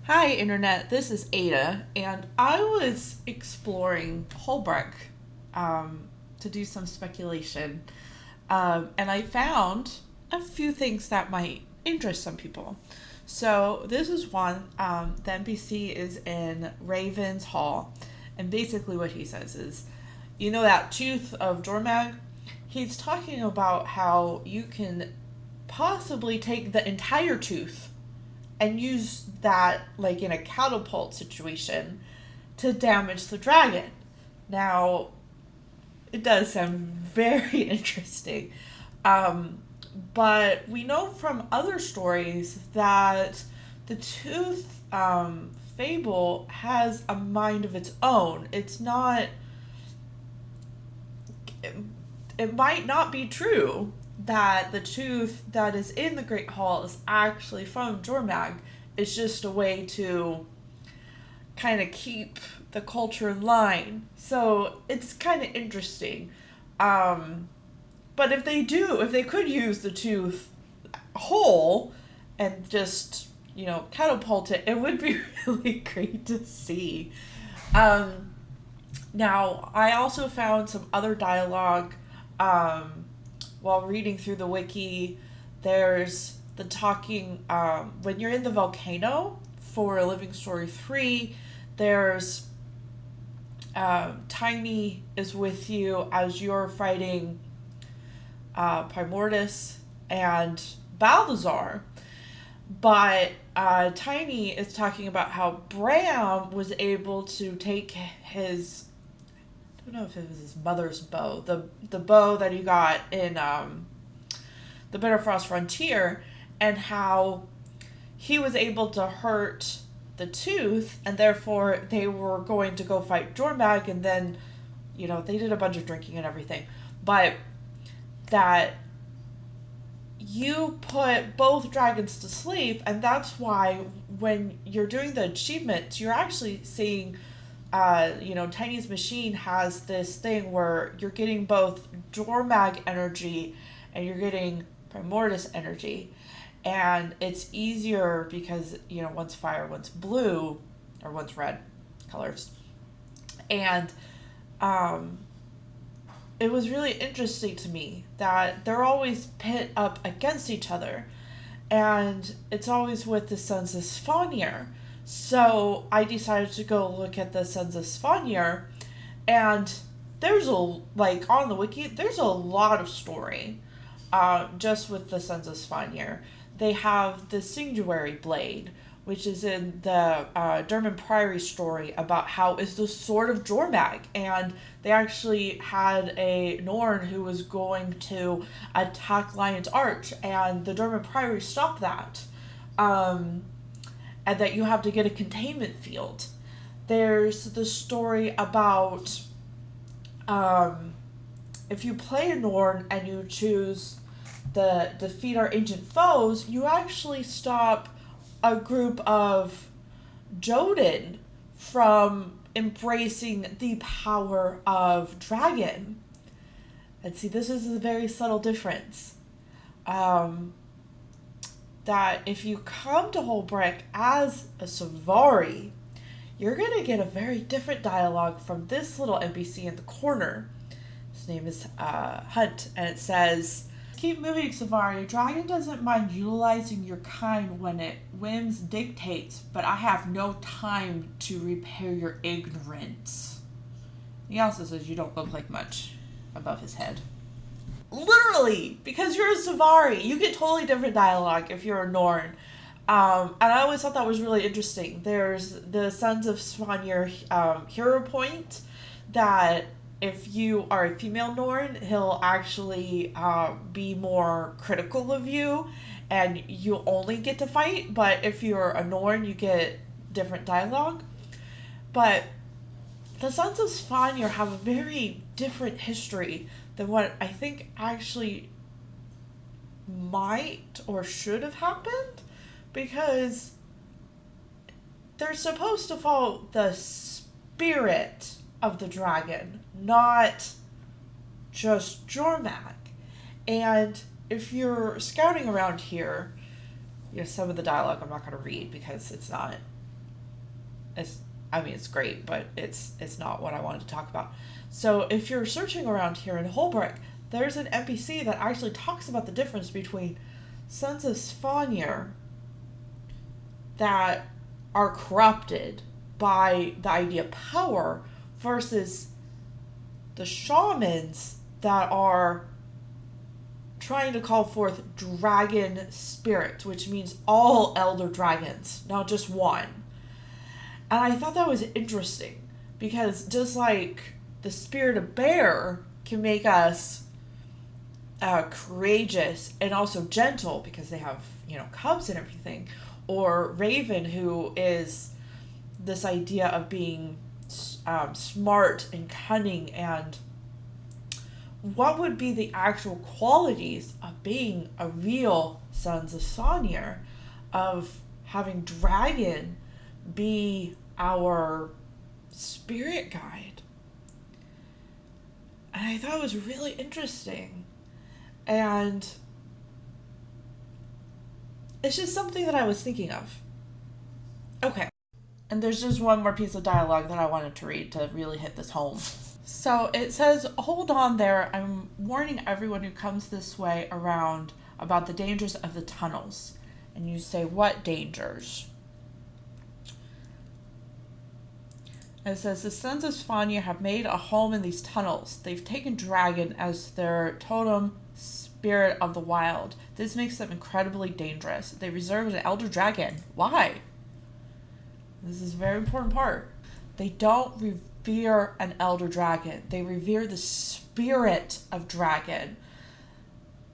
Hi, Internet. This is Ada, and I was exploring Hoelbrak to do some speculation, and I found a few things that might interest some people. So, this is one. The NPC is in Raven's Hall, and basically what he says is, you know that tooth of Jormag? He's talking about how you can possibly take the entire tooth and use that like in a catapult situation to damage the dragon. Now, it does sound very interesting. Um, but we know from other stories that the tooth fable has a mind of its own. It's not. It might not be true that the tooth that is in the Great Hall is actually from Jormag. It's just a way to kind of keep the culture in line. So it's kind of interesting. But if they could use the tooth whole and just, catapult it, it would be really great to see. Um, Now, I also found some other dialogue while reading through the wiki. There's the talking when you're in the volcano for Living Story 3. There's Tiny is with you as you're fighting Primordus and Balthazar. But Tiny is talking about how Bram was able to take his, I don't know if it was his mother's bow, the bow that he got in the Bitterfrost Frontier, and how he was able to hurt the tooth, and therefore they were going to go fight Jormag, and then, they did a bunch of drinking and everything. But that you put both dragons to sleep, and that's why when you're doing the achievements, you're actually seeing Tiny's machine has this thing where you're getting both Jormag energy and you're getting Primordus energy. And it's easier because, one's fire, one's blue, or one's red colors. And it was really interesting to me that they're always pit up against each other. And it's always with the Sons of Svanir. So I decided to go look at the Sons of Svanir, and there's on the wiki, there's a lot of story just with the Sons of Svanir. They have the Sanguinary blade, which is in the Durmand Priory story about how it's the sword of Jormag, and they actually had a Norn who was going to attack Lion's Arch, and the Durmand Priory stopped that. And that you have to get a containment field. There's the story about if you play a Norn and you choose the defeat our ancient foes, you actually stop a group of Jotun from embracing the power of dragon. And see, this is a very subtle difference. That if you come to Hoelbrak as a Sylvari, you're going to get a very different dialogue from this little NPC in the corner. His name is Hunt, and it says, "Keep moving, Sylvari. Dragon doesn't mind utilizing your kind when it whims dictates, but I have no time to repair your ignorance." He also says you don't look like much above his head. Literally, because you're a Sylvari, you get totally different dialogue if you're a Norn. And I always thought that was really interesting. There's the Sons of Svanir hero point that if you are a female Norn, he'll actually be more critical of you, and you only get to fight. But if you're a Norn, you get different dialogue. But the Sons of Svanir have a very different history than what I think actually might or should have happened, because they're supposed to follow the spirit of the dragon, not just Jormag. And if you're scouting around here, some of the dialogue I'm not going to read because it's not it's great, but it's not what I wanted to talk about. So if you're searching around here in Hoelbrak, there's an NPC that actually talks about the difference between Sons of Svanir that are corrupted by the idea of power versus the shamans that are trying to call forth dragon spirit, which means all elder dragons, not just one. And I thought that was interesting because just like the spirit of bear can make us courageous and also gentle because they have, cubs and everything, or raven, who is this idea of being smart and cunning, and what would be the actual qualities of being a real Sons of Svanir, of having dragon be our spirit guide. And I thought it was really interesting. And it's just something that I was thinking of. Okay. And there's just one more piece of dialogue that I wanted to read to really hit this home. So it says, "Hold on there. I'm warning everyone who comes this way around about the dangers of the tunnels." And you say, "What dangers?" And it says, "The Sons of Svanir have made a home in these tunnels. They've taken dragon as their totem spirit of the wild. This makes them incredibly dangerous. They reserve an elder dragon." Why? This is a very important part. They don't revere an elder dragon. They revere the spirit of dragon.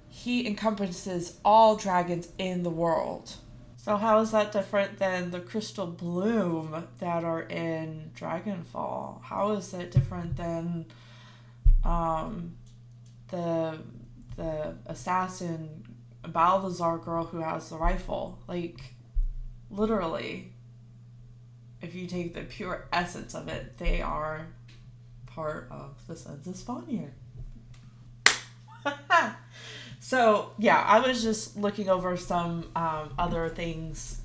He encompasses all dragons in the world. So how is that different than the crystal bloom that are in Dragonfall? How is it different than the assassin Balthazar girl who has the rifle? Like, literally, if you take the pure essence of it, they are part of the Sons of Svanir. So, yeah, I was just looking over some other things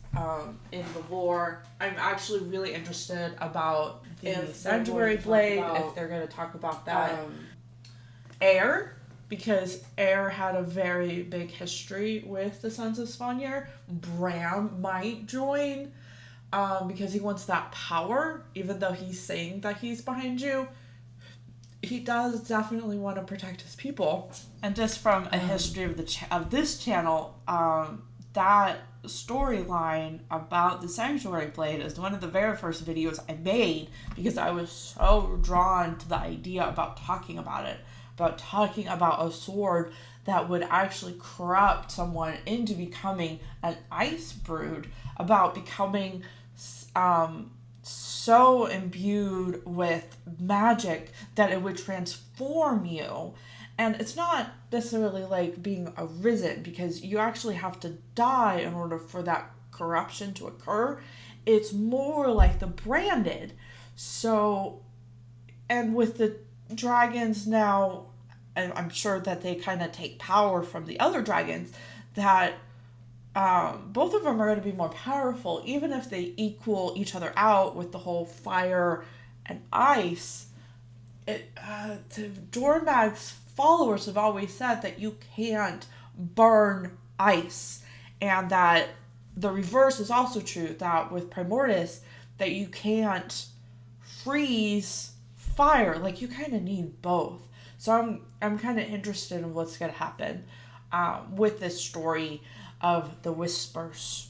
in the lore. I'm actually really interested about the Sanctuary Blade, if they're going to talk about that. Air, because Air had a very big history with the Sons of Svanir. Bram might join because he wants that power, even though he's saying that he's behind you. He does definitely want to protect his people. And just from a history of this channel, that storyline about the Sanctuary Blade is one of the very first videos I made because I was so drawn to the idea about talking about it, about talking about a sword that would actually corrupt someone into becoming an Icebrood, about becoming so imbued with magic that it would transform you. And it's not necessarily like being arisen, because you actually have to die in order for that corruption to occur. It's more like the branded. So, and with the dragons now, and I'm sure that they kind of take power from the other dragons, that both of them are going to be more powerful, even if they equal each other out with the whole fire and ice. Jormag's followers have always said that you can't burn ice, and that the reverse is also true, that with Primordus, that you can't freeze fire. Like, you kind of need both. So I'm kind of interested in what's going to happen with this story of the Whispers,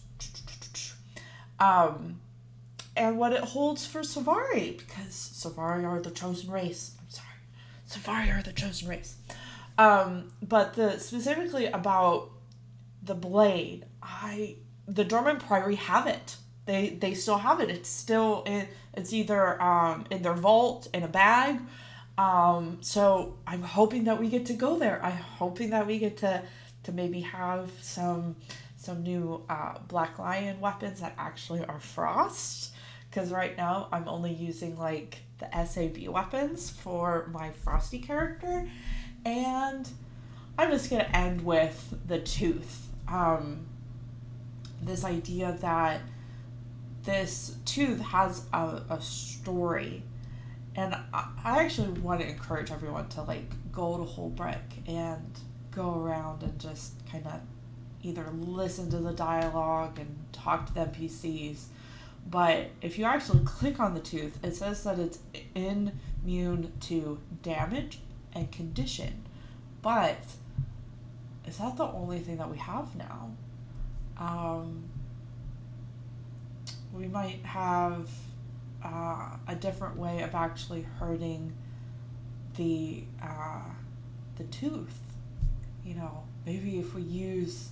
and what it holds for Sylvari, because Sylvari are the chosen race. I'm sorry, Sylvari are the chosen race. But specifically about the blade, the Durmand Priory have it. They still have it. It's still it's either in their vault in a bag. So I'm hoping that we get to go there. I'm hoping that we get to maybe have some new Black Lion weapons that actually are frost, because right now I'm only using like the SAB weapons for my frosty character. And I'm just gonna end with the tooth. This idea that this tooth has a story. And I actually want to encourage everyone to like go to Hoelbrak and go around and just kind of either listen to the dialogue and talk to the NPCs. But if you actually click on the tooth, it says that it's immune to damage and condition. But is that the only thing that we have now? We might have a different way of actually hurting the tooth. You know, maybe if we use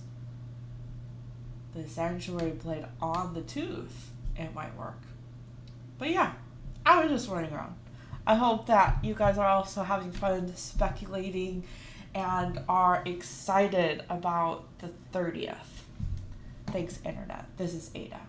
the sanctuary blade on the tooth, it might work. But yeah, I was just running around. I hope that you guys are also having fun speculating and are excited about the 30th. Thanks, Internet. This is Ada.